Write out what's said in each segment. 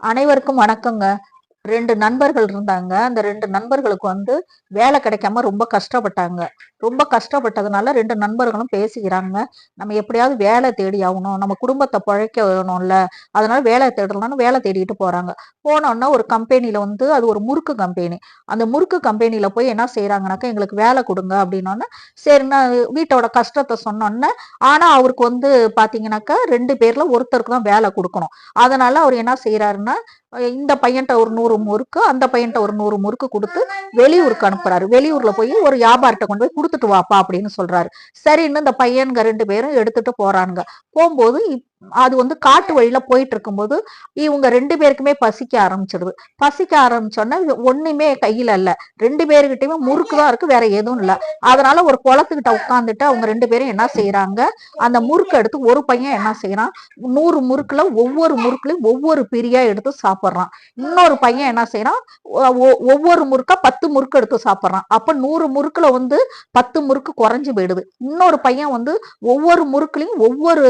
அனைவருக்கும் வணக்கங்க. 2 நண்பர்கள் இருந்தாங்க. அந்த 2 நண்பர்களுக்கு வேலை கிடைக்காம ரொம்ப கஷ்டப்பட்டாங்க. ரொம்ப கஷ்டப்பட்டதுனால 2 நண்பர்களும் பேசிக்கிறாங்க. நம்ம எப்படியாவது வேலை தேடி ஆகணும். நம்ம குடும்பத்த பொழைக்க வேணும்ல. அதனால வேலை தேடலாம்னு வேலை தேடிட்டு போறாங்க. போனோனே ஒரு கம்பெனில அது ஒரு முறுக்கு கம்பெனி. அந்த முறுக்கு கம்பெனில போய் என்ன செய்றாங்கனாக்கா, எங்களுக்கு வேலை குடுங்க அப்படின்னோனே, சரின்னு வீட்டோட கஷ்டத்த சொன்னோனே, ஆனா அவருக்கு பாத்தீங்கன்னாக்கா 2 பேர்ல ஒருத்தருக்கு தான் வேலை குடுக்கணும். அதனால அவர் என்ன செய்றாருன்னா, இந்த பையன்ட்ட ஒரு 100 முறுக்கு, அந்த பையன்ட்ட ஒரு 100 முறுக்கு குடுத்து வெளியூருக்கு அனுப்புறாரு. வெளியூர்ல போய் ஒரு வியாபாரிட்ட கொண்டு போய் குடுத்துட்டு வாப்பா அப்படின்னு சொல்றாரு. சரின்னு இந்த பையன்ங்க 2 பேரும் எடுத்துட்டு போறானுங்க. போம்போது அது காட்டு வழியில போயிட்டு இருக்கும்போது, இவங்க 2 பேருக்குமே பசிக்க ஆரம்பிச்சிடுது. பசிக்க ஆரம்பிச்சோனே ஒண்ணுமே கையில இல்ல. 2 பேர்கிட்டயுமே முறுக்கு தான் இருக்கு. வேற எதுவும் இல்ல. அதனால ஒரு குளத்துக்கிட்ட உட்கார்ந்துட்டு அவங்க 2 பேரும் என்ன செய்றாங்க, அந்த முறுக்க எடுத்து ஒரு பையன் என்ன செய்றான், 100 முறுக்குல ஒவ்வொரு முறுக்குலயும் ஒவ்வொரு பிரியா எடுத்து சாப்பிடுறான். இன்னொரு பையன் என்ன செய்றான், ஒவ்வொரு முறுக்கா 10 முறுக்கு எடுத்து சாப்பிடுறான். அப்ப 100 முறுக்குல 10 முறுக்கு குறைஞ்சு போயிடுது. இன்னொரு பையன் ஒவ்வொரு முறுக்குலயும் ஒவ்வொரு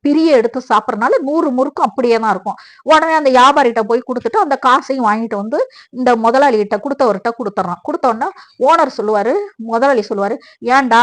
பிரிய எடுத்து சாப்பிடறனால 100 முறுக்கும் அப்படியே தான் இருக்கும். உடனே அந்த வியாபாரிகிட்ட போய் குடுத்துட்டு அந்த காசையும் வாங்கிட்டு இந்த முதலாளிகிட்ட குடுத்தவர்கிட்ட குடுத்துறான். குடுத்தோன்னா ஓனர் சொல்லுவாரு, முதலாளி சொல்லுவாரு, ஏன்டா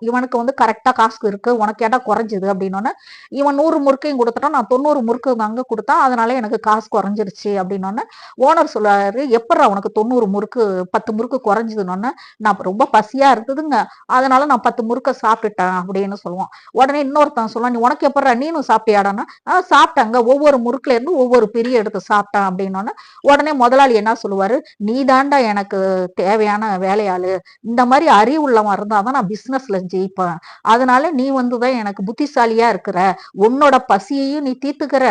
இவனுக்கு கரெக்டா காசு இருக்கு, உனக்கு ஏன்டா குறைஞ்சது அப்படின்னோடனே, இவன் 100 முறுக்கையும் கொடுத்துட்டான், நான் 90 முறுக்கு தாங்க கொடுத்தான், அதனால எனக்கு காசு குறைஞ்சிருச்சு அப்படின்னோடனே ஓனர் சொல்லுவாரு, எப்படா உனக்கு 90 முறுக்கு 10 முறுக்கு குறைஞ்சதுன்னொன்னே, நான் ரொம்ப பசியா இருந்ததுங்க, அதனால நான் 10 முறுக்க சாப்பிட்டுட்டேன் அப்படின்னு சொல்லுவான். உடனே இன்னொருத்தன் சொல்லுவான், நீ உனக்கு எப்படா நீனும் சாப்பிட்டியாடான்னா, சாப்பிட்டாங்க, ஒவ்வொரு முறுக்குல இருந்து ஒவ்வொரு பிரிய எடுத்து சாப்பிட்டான் அப்படின்னோடனே, உடனே முதலாளி என்ன சொல்லுவாரு, நீ தாண்டா எனக்கு தேவையான வேலையாளு, இந்த மாதிரி அறிவுள்ளவன் இருந்தாதான் நான் பிசினஸ்ல ஜெயிப்பேன், அதனால நீ தான் எனக்கு புத்திசாலியா இருக்கிற, உன்னோட பசியையும் நீ தீர்த்துக்கிற,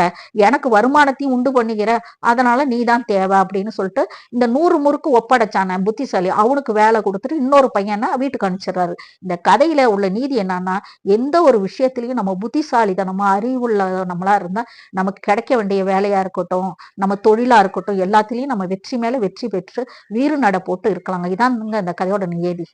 எனக்கு வருமானத்தையும் உண்டு பண்ணிக்கிற, அதனால நீ தான் தேவை அப்படின்னு சொல்லிட்டு இந்த 100 முறுக்கு ஒப்படைச்சான புத்திசாலி அவனுக்கு வேலை கொடுத்துட்டு இன்னொரு பையனை வீட்டுக்கு அனுப்பிச்சிடுறாரு. இந்த கதையில உள்ள நீதி என்னன்னா, எந்த ஒரு விஷயத்திலையும் நம்ம புத்திசாலித்தனமா அறிவுள்ள நம்மளா இருந்தா நமக்கு கிடைக்க வேண்டிய வேலையா இருக்கட்டும், நம்ம தொழிலா இருக்கட்டும், எல்லாத்திலையும் நம்ம வெற்றி மேல வெற்றி பெற்று வீறு நட போட்டு இருக்கலாங்க. இதான் இந்த கதையோட நியதி.